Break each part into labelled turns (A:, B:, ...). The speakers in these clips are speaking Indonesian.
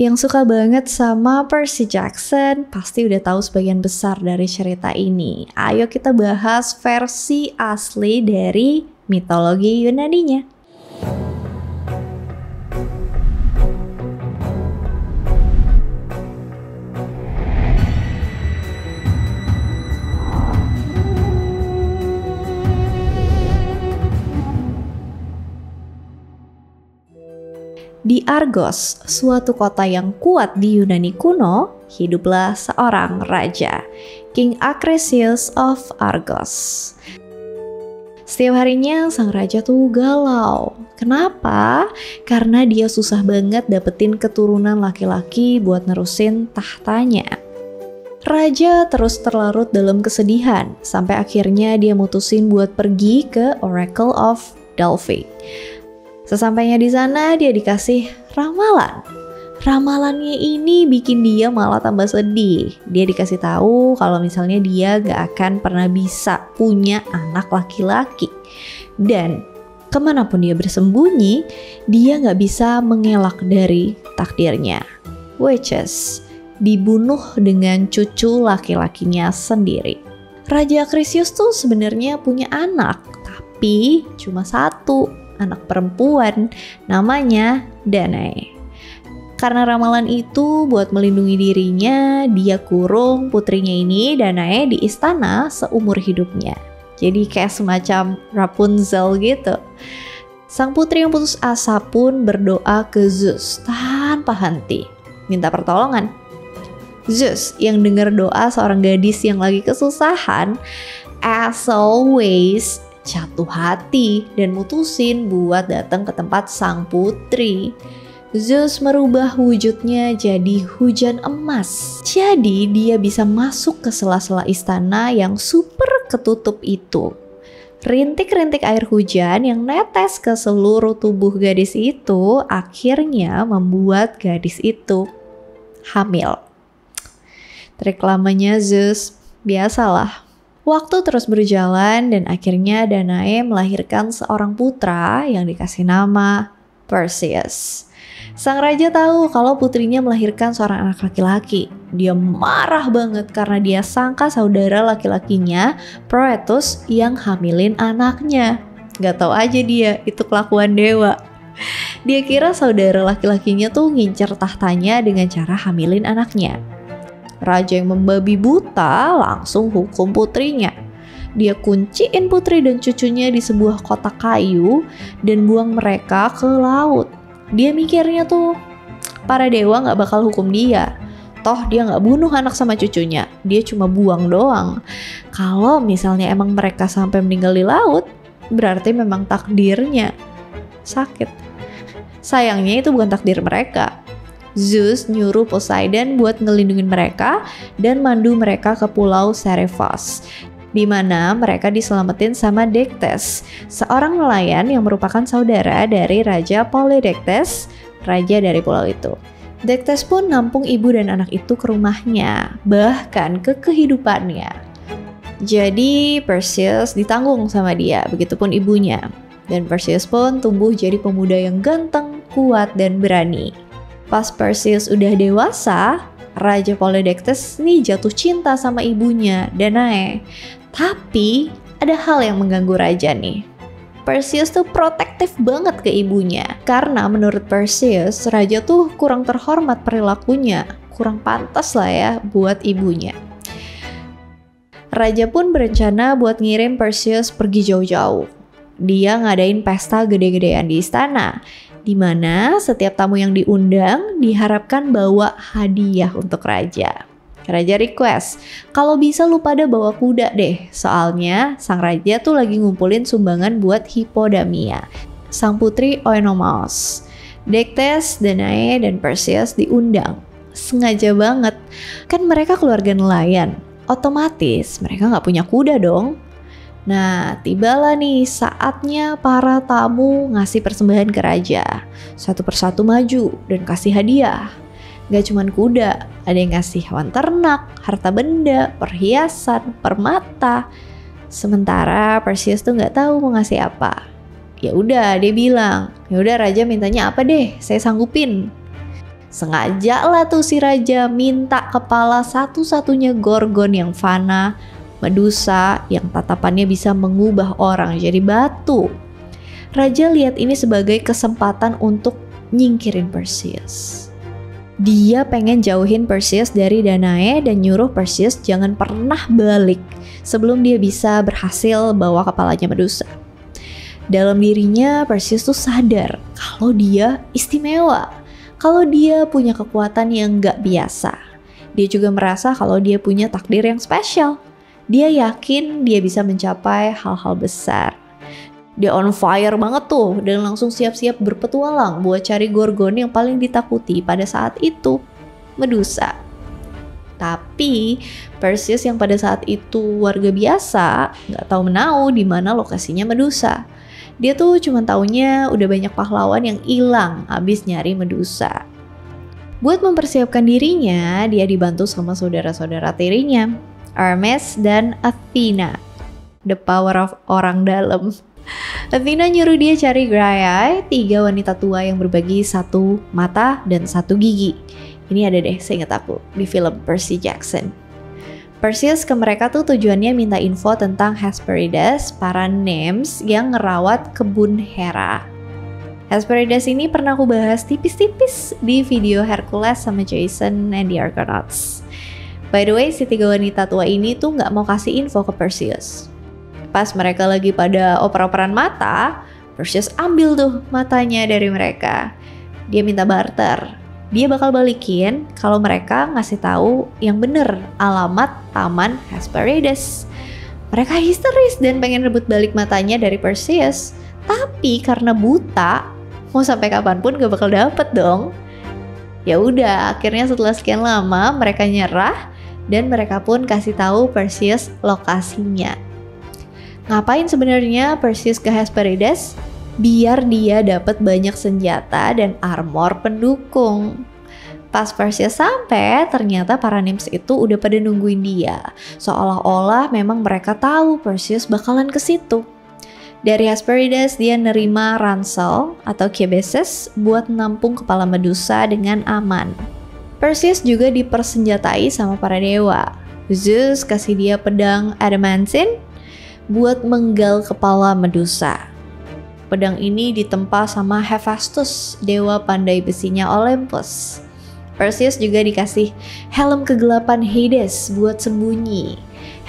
A: Yang suka banget sama Percy Jackson pasti udah tahu sebagian besar dari cerita ini. Ayo kita bahas versi asli dari mitologi Yunani-nya. Di Argos, suatu kota yang kuat di Yunani kuno, hiduplah seorang raja, King Acrisius of Argos. Setiap harinya sang raja tuh galau. Kenapa? Karena dia susah banget dapetin keturunan laki-laki buat nerusin tahtanya. Raja terus terlarut dalam kesedihan, sampai akhirnya dia mutusin buat pergi ke Oracle of Delphi. Sesampainya di sana dia dikasih ramalan. Ramalannya ini bikin dia malah tambah sedih. Dia dikasih tahu kalau misalnya dia gak akan pernah bisa punya anak laki-laki. Dan kemanapun dia bersembunyi, dia gak bisa mengelak dari takdirnya. Which is dibunuh dengan cucu laki-lakinya sendiri. Raja Acrisius tuh sebenarnya punya anak, tapi cuma satu. Anak perempuan, namanya Danae. Karena ramalan itu buat melindungi dirinya, dia kurung putrinya ini, Danae, di istana seumur hidupnya. Jadi kayak semacam Rapunzel gitu. Sang putri yang putus asa pun berdoa ke Zeus tanpa henti, minta pertolongan. Zeus yang dengar doa seorang gadis yang lagi kesusahan, as always, jatuh hati dan mutusin buat datang ke tempat sang putri. Zeus merubah wujudnya jadi hujan emas. Jadi dia bisa masuk ke sela-sela istana yang super ketutup itu. Rintik-rintik air hujan yang netes ke seluruh tubuh gadis itu akhirnya membuat gadis itu hamil. Trik lamanya Zeus, biasalah. Waktu terus berjalan dan akhirnya Danae melahirkan seorang putra yang dikasih nama Perseus. Sang raja tahu kalau putrinya melahirkan seorang anak laki-laki. Dia marah banget karena dia sangka saudara laki-lakinya Proetus yang hamilin anaknya. Gak tahu aja dia itu kelakuan dewa. Dia kira saudara laki-lakinya tuh ngincer tahtanya dengan cara hamilin anaknya. Raja yang membabi buta langsung hukum putrinya. Dia kunciin putri dan cucunya di sebuah kotak kayu dan buang mereka ke laut. Dia mikirnya tuh, para dewa gak bakal hukum dia. Toh dia gak bunuh anak sama cucunya, dia cuma buang doang. Kalau misalnya emang mereka sampai meninggal di laut, berarti memang takdirnya sakit. Sayangnya itu bukan takdir mereka. Zeus nyuruh Poseidon buat ngelindungin mereka dan mandu mereka ke pulau Seriphos, di mana mereka diselamatin sama Dektes, seorang nelayan yang merupakan saudara dari Raja Polydectes, raja dari pulau itu. Dektes pun nampung ibu dan anak itu ke rumahnya, bahkan ke kehidupannya. Jadi Perseus ditanggung sama dia, begitupun ibunya. Dan Perseus pun tumbuh jadi pemuda yang ganteng, kuat, dan berani. Pas Perseus udah dewasa, Raja Polydectes nih jatuh cinta sama ibunya, Danae. Tapi ada hal yang mengganggu raja nih. Perseus tuh protektif banget ke ibunya. Karena menurut Perseus, raja tuh kurang terhormat perilakunya. Kurang pantas lah ya buat ibunya. Raja pun berencana buat ngirim Perseus pergi jauh-jauh. Dia ngadain pesta gede-gedean di istana, di mana setiap tamu yang diundang diharapkan bawa hadiah untuk raja. Raja request, kalau bisa lu pada bawa kuda deh, soalnya sang raja tuh lagi ngumpulin sumbangan buat Hippodamia, sang putri Oenomaus. Dektes, Danae, dan Perseus diundang. Sengaja banget, kan mereka keluarga nelayan, otomatis mereka gak punya kuda dong. Nah, tibalah nih saatnya para tamu ngasih persembahan ke raja. Satu persatu maju dan kasih hadiah. Gak cuman kuda, ada yang ngasih hewan ternak, harta benda, perhiasan, permata. Sementara Perseus tuh gak tahu mau ngasih apa. Ya udah, dia bilang, ya udah raja mintanya apa deh, saya sanggupin. Sengaja lah tuh si raja minta kepala satu-satunya Gorgon yang fana, Medusa yang tatapannya bisa mengubah orang jadi batu. Raja lihat ini sebagai kesempatan untuk nyingkirin Perseus. Dia pengen jauhin Perseus dari Danae dan nyuruh Perseus jangan pernah balik sebelum dia bisa berhasil bawa kepalanya Medusa. Dalam dirinya Perseus tuh sadar kalau dia istimewa, kalau dia punya kekuatan yang gak biasa. Dia juga merasa kalau dia punya takdir yang spesial. Dia yakin dia bisa mencapai hal-hal besar. Dia on fire banget tuh dan langsung siap-siap berpetualang buat cari Gorgon yang paling ditakuti pada saat itu, Medusa. Tapi Perseus yang pada saat itu warga biasa gak tahu menau di mana lokasinya Medusa. Dia tuh cuma taunya udah banyak pahlawan yang hilang habis nyari Medusa. Buat mempersiapkan dirinya, dia dibantu sama saudara-saudara tirinya, Hermes dan Athena. The power of orang dalam. Athena nyuruh dia cari Graiai, 3 wanita tua yang berbagi satu mata dan satu gigi. Ini ada deh, seingat aku, di film Percy Jackson. Perseus ke mereka tuh tujuannya minta info tentang Hesperides, para nymphs yang ngerawat kebun Hera. Hesperides ini pernah aku bahas tipis-tipis di video Hercules sama Jason and the Argonauts. By the way, si 3 wanita tua ini tuh nggak mau kasih info ke Perseus. Pas mereka lagi pada oper-operan mata, Perseus ambil tuh matanya dari mereka. Dia minta barter. Dia bakal balikin kalau mereka ngasih tahu yang bener alamat taman Hesperides. Mereka histeris dan pengen rebut balik matanya dari Perseus. Tapi karena buta, mau sampai kapanpun gak bakal dapet dong. Ya udah, akhirnya setelah sekian lama mereka nyerah dan mereka pun kasih tahu Perseus lokasinya. Ngapain sebenarnya Perseus ke Hesperides? Biar dia dapat banyak senjata dan armor pendukung. Pas Perseus sampai, ternyata para nymphs itu udah pada nungguin dia. Seolah-olah memang mereka tahu Perseus bakalan ke situ. Dari Hesperides dia nerima ransel atau kebeses buat nampung kepala Medusa dengan aman. Perseus juga dipersenjatai sama para dewa. Zeus kasih dia pedang adamantine buat menggal kepala Medusa. Pedang ini ditempa sama Hephaestus, dewa pandai besinya Olympus. Perseus juga dikasih helm kegelapan Hades buat sembunyi.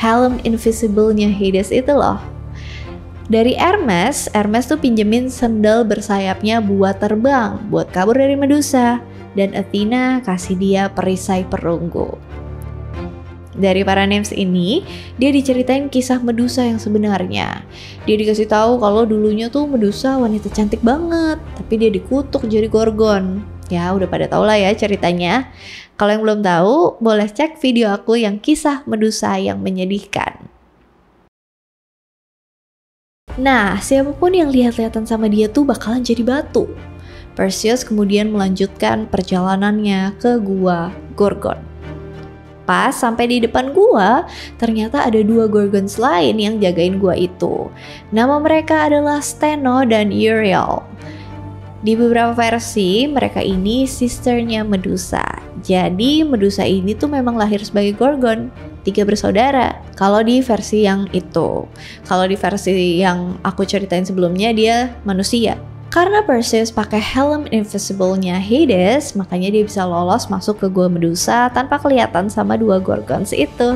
A: Helm invisible-nya Hades itu loh. Dari Hermes tuh pinjemin sendal bersayapnya buat terbang, buat kabur dari Medusa. Dan Athena kasih dia perisai perunggu. Dari para nymphs ini, dia diceritain kisah Medusa yang sebenarnya. Dia dikasih tahu kalau dulunya tuh Medusa wanita cantik banget, tapi dia dikutuk jadi Gorgon. Ya udah pada tau lah ya ceritanya. Kalau yang belum tahu, boleh cek video aku yang kisah Medusa yang menyedihkan. Nah, siapapun yang lihat-lihatan sama dia tuh bakalan jadi batu. Perseus kemudian melanjutkan perjalanannya ke gua Gorgon. Pas sampai di depan gua, ternyata ada 2 Gorgons lain yang jagain gua itu. Nama mereka adalah Steno dan Uriel. Di beberapa versi, mereka ini sisternya Medusa. Jadi Medusa ini tuh memang lahir sebagai Gorgon, 3 bersaudara. Kalau di versi yang itu, kalau di versi yang aku ceritain sebelumnya dia manusia. Karena Perseus pakai helm invisible-nya Hades, makanya dia bisa lolos masuk ke gua Medusa tanpa kelihatan sama 2 Gorgons itu.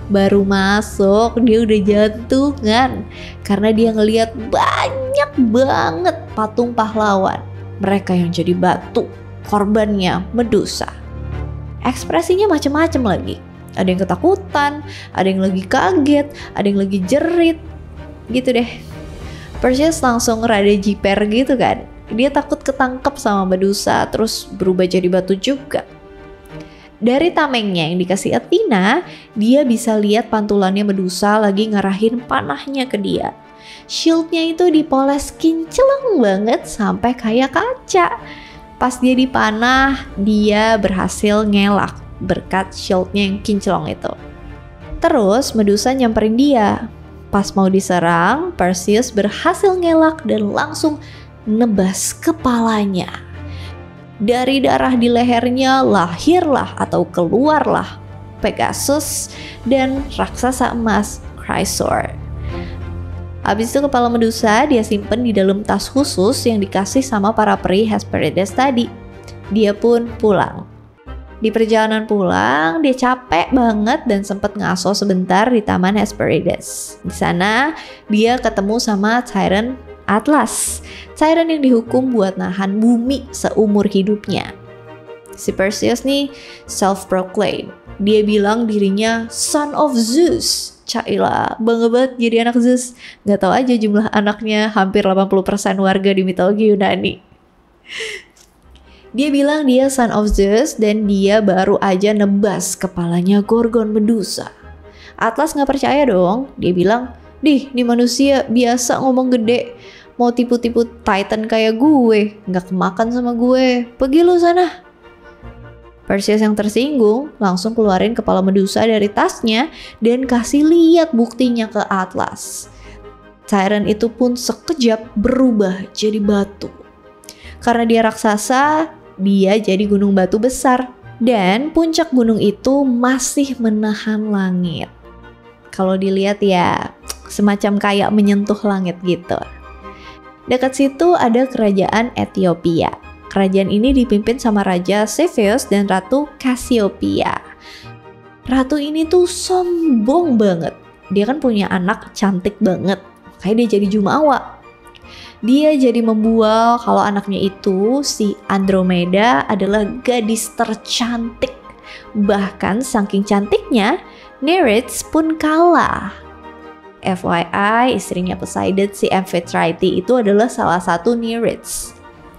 A: Baru masuk dia udah jantungan karena dia ngelihat banyak banget patung pahlawan. Mereka yang jadi batu, korbannya Medusa. Ekspresinya macem-macem lagi. Ada yang ketakutan, ada yang lagi kaget, ada yang lagi jerit. Gitu deh. Perseus langsung rada jiper gitu kan. Dia takut ketangkep sama Medusa terus berubah jadi batu juga. Dari tamengnya yang dikasih Athena, dia bisa lihat pantulannya Medusa lagi ngarahin panahnya ke dia. Shieldnya itu dipoles kinclong banget sampai kayak kaca. Pas dia dipanah, dia berhasil ngelak berkat shieldnya yang kinclong itu. Terus Medusa nyamperin dia. Pas mau diserang, Perseus berhasil ngelak dan langsung nebas kepalanya. Dari darah di lehernya lahirlah atau keluarlah Pegasus dan raksasa emas Chrysaor. Habis itu kepala Medusa dia simpen di dalam tas khusus yang dikasih sama para peri Hesperides tadi. Dia pun pulang. Di perjalanan pulang, dia capek banget dan sempat ngaso sebentar di Taman Hesperides. Di sana, dia ketemu sama Chiron Atlas. Chiron yang dihukum buat nahan bumi seumur hidupnya. Si Perseus nih self-proclaimed. Dia bilang dirinya son of Zeus. Cailah, bangga banget jadi anak Zeus. Gak tahu aja jumlah anaknya hampir 80% warga di mitologi Yunani. Dia bilang dia son of Zeus dan dia baru aja nebas kepalanya Gorgon Medusa. Atlas gak percaya dong. Dia bilang, "Dih, ini manusia biasa ngomong gede. Mau tipu-tipu Titan kayak gue. Gak kemakan sama gue. Pergi lu sana." Perseus yang tersinggung langsung keluarin kepala Medusa dari tasnya dan kasih lihat buktinya ke Atlas. Chiron itu pun sekejap berubah jadi batu. Karena dia raksasa, dia jadi gunung batu besar. Dan puncak gunung itu masih menahan langit. Kalau dilihat ya, semacam kayak menyentuh langit gitu. Dekat situ ada kerajaan Ethiopia. Kerajaan ini dipimpin sama Raja Cepheus dan Ratu Cassiopeia. Ratu ini tuh sombong banget. Dia kan punya anak cantik banget. Kayak dia jadi jumawa. Dia jadi membual kalau anaknya itu, si Andromeda, adalah gadis tercantik. Bahkan saking cantiknya, Nereid pun kalah. FYI, istrinya Poseidon, si Amphitrite itu adalah salah satu Nereid.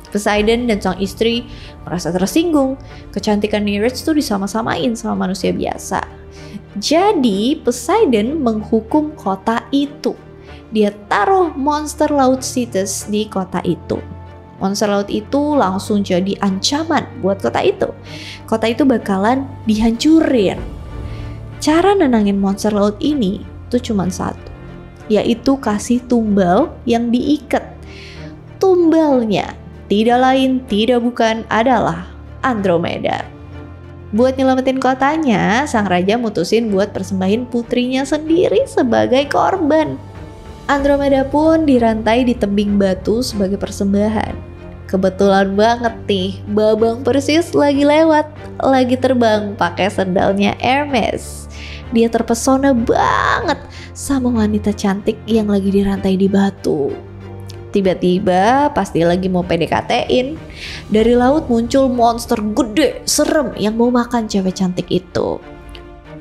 A: Poseidon dan sang istri merasa tersinggung. Kecantikan Nereid tuh disama-samain sama manusia biasa. Jadi Poseidon menghukum kota itu. Dia taruh monster laut Cetus di kota itu. Monster laut itu langsung jadi ancaman buat kota itu. Kota itu bakalan dihancurin. Cara nenangin monster laut ini tuh cuma satu, yaitu kasih tumbal yang diikat. Tumbalnya tidak lain, tidak bukan adalah Andromeda. Buat nyelamatin kotanya, sang raja mutusin buat persembahin putrinya sendiri sebagai korban. Andromeda pun dirantai di tebing batu sebagai persembahan. Kebetulan banget nih, Babang Perseus lagi lewat, lagi terbang pakai sendalnya Hermes. Dia terpesona banget sama wanita cantik yang lagi dirantai di batu. Tiba-tiba pas dia lagi mau PDKT-in, dari laut muncul monster gede, serem yang mau makan cewek cantik itu.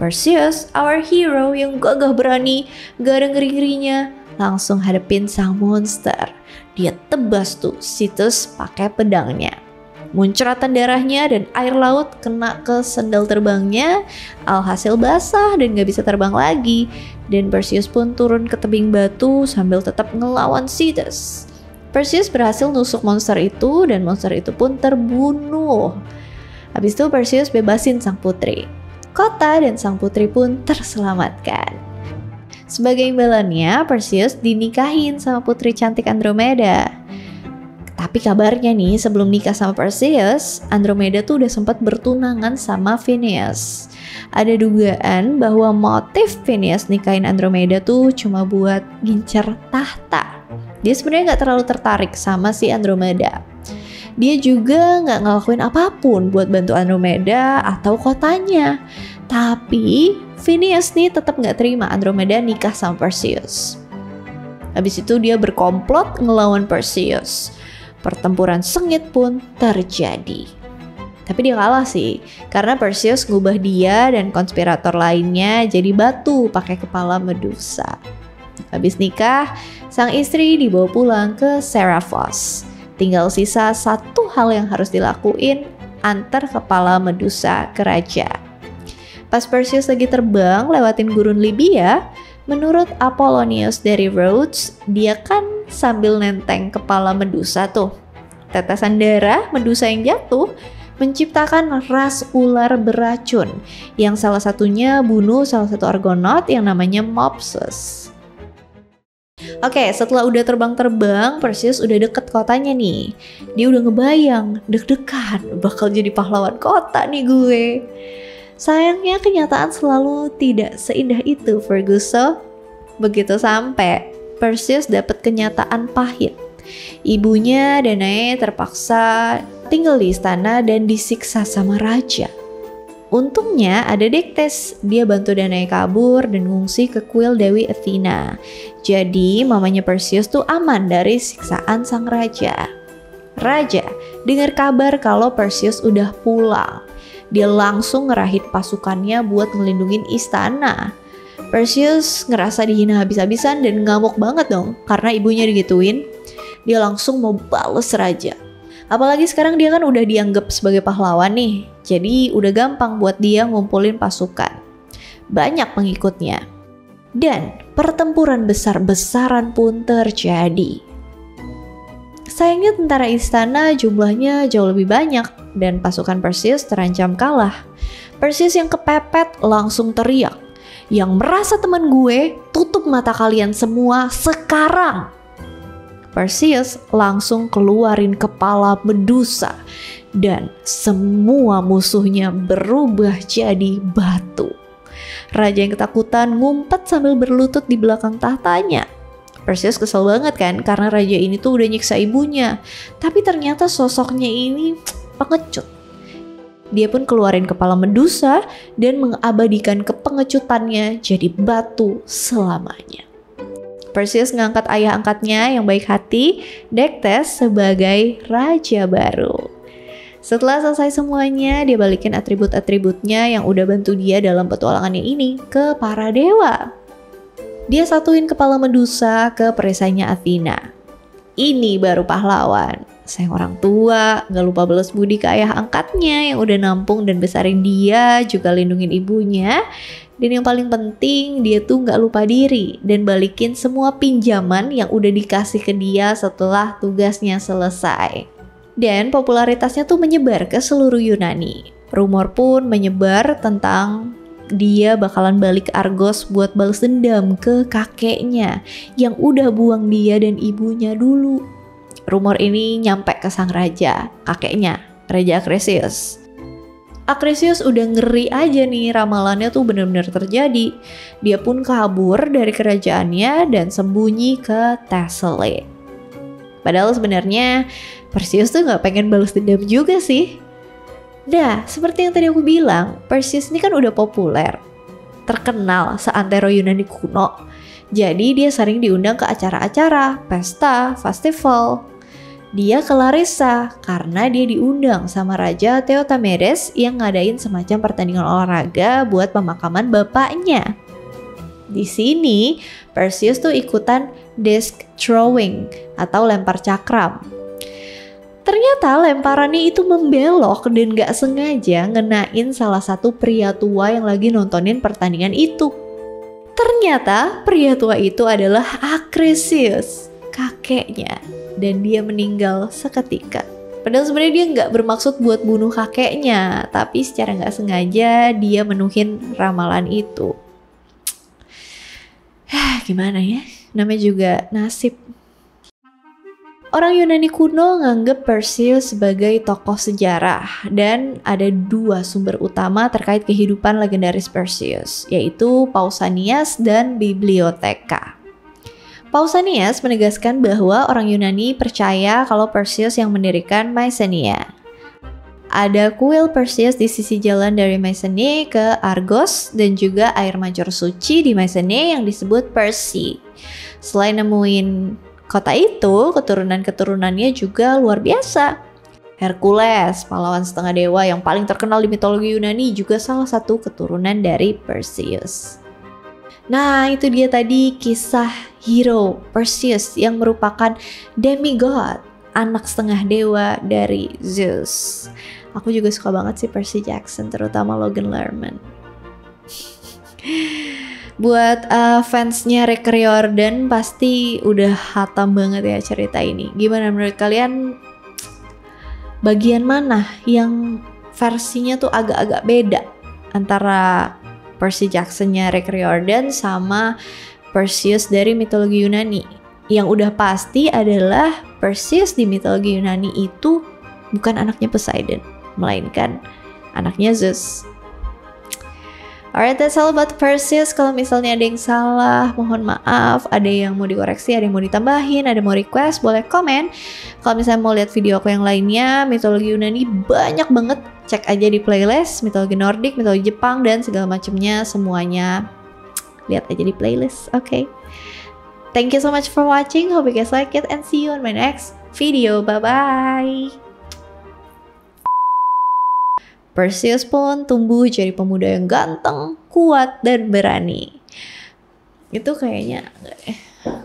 A: Perseus, our hero yang gagah berani, gak ada ngeri-ngerinya, langsung hadepin sang monster. Dia tebas tuh Cetus pakai pedangnya. Muncratan darahnya dan air laut kena ke sendal terbangnya, alhasil basah dan gak bisa terbang lagi. Dan Perseus pun turun ke tebing batu sambil tetap ngelawan Cetus. Perseus berhasil nusuk monster itu dan monster itu pun terbunuh. Habis itu Perseus bebasin sang putri. Kota dan sang putri pun terselamatkan. Sebagai imbalannya, Perseus dinikahin sama putri cantik Andromeda. Tapi kabarnya nih, sebelum nikah sama Perseus, Andromeda tuh udah sempat bertunangan sama Phineus. Ada dugaan bahwa motif Phineus nikahin Andromeda tuh cuma buat ngincer tahta. Dia sebenarnya nggak terlalu tertarik sama si Andromeda. Dia juga nggak ngelakuin apapun buat bantu Andromeda atau kotanya. Tapi Phineus nih tetap nggak terima Andromeda nikah sama Perseus. Habis itu dia berkomplot ngelawan Perseus. Pertempuran sengit pun terjadi. Tapi dia kalah sih, karena Perseus ngubah dia dan konspirator lainnya jadi batu pakai kepala Medusa. Habis nikah, sang istri dibawa pulang ke Seriphos. Tinggal sisa satu hal yang harus dilakuin, antar kepala Medusa ke raja. Pas Perseus lagi terbang lewatin gurun Libya, menurut Apollonius dari Rhodes, dia kan sambil nenteng kepala Medusa tuh. Tetesan darah Medusa yang jatuh menciptakan ras ular beracun yang salah satunya bunuh salah satu Argonaut yang namanya Mopsus. Oke, setelah udah terbang-terbang, Perseus udah deket kotanya nih. Dia udah ngebayang, deg-degan, bakal jadi pahlawan kota nih gue. Sayangnya kenyataan selalu tidak seindah itu, Ferguson. Begitu sampai, Perseus dapat kenyataan pahit. Ibunya Danae terpaksa tinggal di istana dan disiksa sama raja. Untungnya ada Dektes, dia bantu Danae kabur dan ngungsi ke kuil Dewi Athena. Jadi mamanya Perseus tuh aman dari siksaan sang raja. Raja dengar kabar kalau Perseus udah pulang. Dia langsung ngerahit pasukannya buat ngelindungin istana. Perseus ngerasa dihina habis-habisan dan ngamuk banget dong karena ibunya digituin. Dia langsung mau bales raja. Apalagi sekarang dia kan udah dianggap sebagai pahlawan nih. Jadi udah gampang buat dia ngumpulin pasukan. Banyak pengikutnya. Dan pertempuran besar-besaran pun terjadi. Sayangnya tentara istana jumlahnya jauh lebih banyak dan pasukan Perseus terancam kalah. Perseus yang kepepet langsung teriak, "Yang merasa teman gue, tutup mata kalian semua sekarang!" Perseus langsung keluarin kepala Medusa dan semua musuhnya berubah jadi batu. Raja yang ketakutan ngumpet sambil berlutut di belakang tahtanya. Perseus kesel banget kan karena raja ini tuh udah nyiksa ibunya. Tapi ternyata sosoknya ini pengecut. Dia pun keluarin kepala Medusa dan mengabadikan kepengecutannya jadi batu selamanya. Perseus ngangkat ayah angkatnya yang baik hati, Dektes, sebagai raja baru. Setelah selesai semuanya, dia balikin atribut-atributnya yang udah bantu dia dalam petualangannya ini ke para dewa. Dia satuin kepala Medusa ke perisainya Athena. Ini baru pahlawan. Sayang orang tua, gak lupa balas budi ke ayah angkatnya yang udah nampung dan besarin dia, juga lindungin ibunya. Dan yang paling penting, dia tuh gak lupa diri dan balikin semua pinjaman yang udah dikasih ke dia setelah tugasnya selesai. Dan popularitasnya tuh menyebar ke seluruh Yunani. Rumor pun menyebar tentang dia bakalan balik ke Argos buat balas dendam ke kakeknya yang udah buang dia dan ibunya dulu. Rumor ini nyampe ke sang raja, kakeknya, Raja Akresius. Akresius udah ngeri aja nih, ramalannya tuh benar-benar terjadi. Dia pun kabur dari kerajaannya dan sembunyi ke Thessaly. Padahal sebenarnya Perseus tuh gak pengen balas dendam juga sih. Nah, seperti yang tadi aku bilang, Perseus ini kan udah populer, terkenal seantero Yunani kuno. Jadi dia sering diundang ke acara-acara, pesta, festival. Dia ke Larissa karena dia diundang sama Raja Theotamedes yang ngadain semacam pertandingan olahraga buat pemakaman bapaknya. Di sini, Perseus tuh ikutan disc throwing atau lempar cakram. Ternyata lemparannya itu membelok dan gak sengaja ngenain salah satu pria tua yang lagi nontonin pertandingan itu. Ternyata pria tua itu adalah Akresius, kakeknya, dan dia meninggal seketika. Padahal sebenarnya dia nggak bermaksud buat bunuh kakeknya, tapi secara nggak sengaja dia menuhin ramalan itu. Gimana ya? Namanya juga nasib. Orang Yunani kuno nganggep Perseus sebagai tokoh sejarah dan ada dua sumber utama terkait kehidupan legendaris Perseus, yaitu Pausanias dan Bibliotheca. Pausanias menegaskan bahwa orang Yunani percaya kalau Perseus yang mendirikan Mycenae. Ada kuil Perseus di sisi jalan dari Mycenae ke Argos dan juga air mancur suci di Mycenae yang disebut Persi. Selain nemuin kota itu, keturunan-keturunannya juga luar biasa. Hercules, pahlawan setengah dewa yang paling terkenal di mitologi Yunani, juga salah satu keturunan dari Perseus. Nah, itu dia tadi kisah hero Perseus yang merupakan demigod, anak setengah dewa dari Zeus. Aku juga suka banget sih Percy Jackson, terutama Logan Lerman. Buat fansnya Rick Riordan pasti udah hatam banget ya cerita ini. Gimana menurut kalian? Bagian mana yang versinya tuh agak-agak beda antara Percy Jackson-nya Rick Riordan sama Perseus dari mitologi Yunani? Yang udah pasti adalah Perseus di mitologi Yunani itu bukan anaknya Poseidon, melainkan anaknya Zeus. Alright, that's all about Perseus. Kalau misalnya ada yang salah, mohon maaf. Ada yang mau dikoreksi, ada yang mau ditambahin, ada yang mau request, boleh komen. Kalau misalnya mau lihat video aku yang lainnya, mitologi Yunani banyak banget. Cek aja di playlist, mitologi Nordik, mitologi Jepang, dan segala macamnya. Semuanya lihat aja di playlist, oke? Thank you so much for watching. Hope you guys like it and see you on my next video. Bye-bye. Perseus pun tumbuh jadi pemuda yang ganteng, kuat, dan berani. Itu kayaknya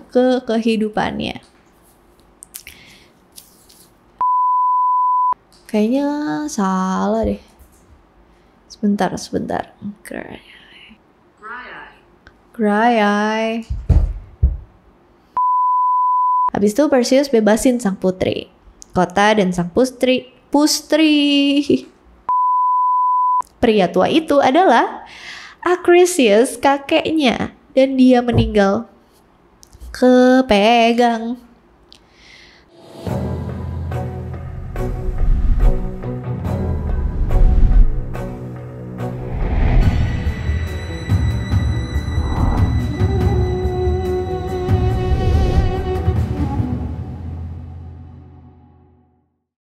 A: ke kehidupannya. Kayaknya salah deh. Sebentar. Graiai. Habis itu Perseus bebasin sang putri, kota dan sang pustri. Pria tua itu adalah Acrisius, kakeknya, dan dia meninggal kepegang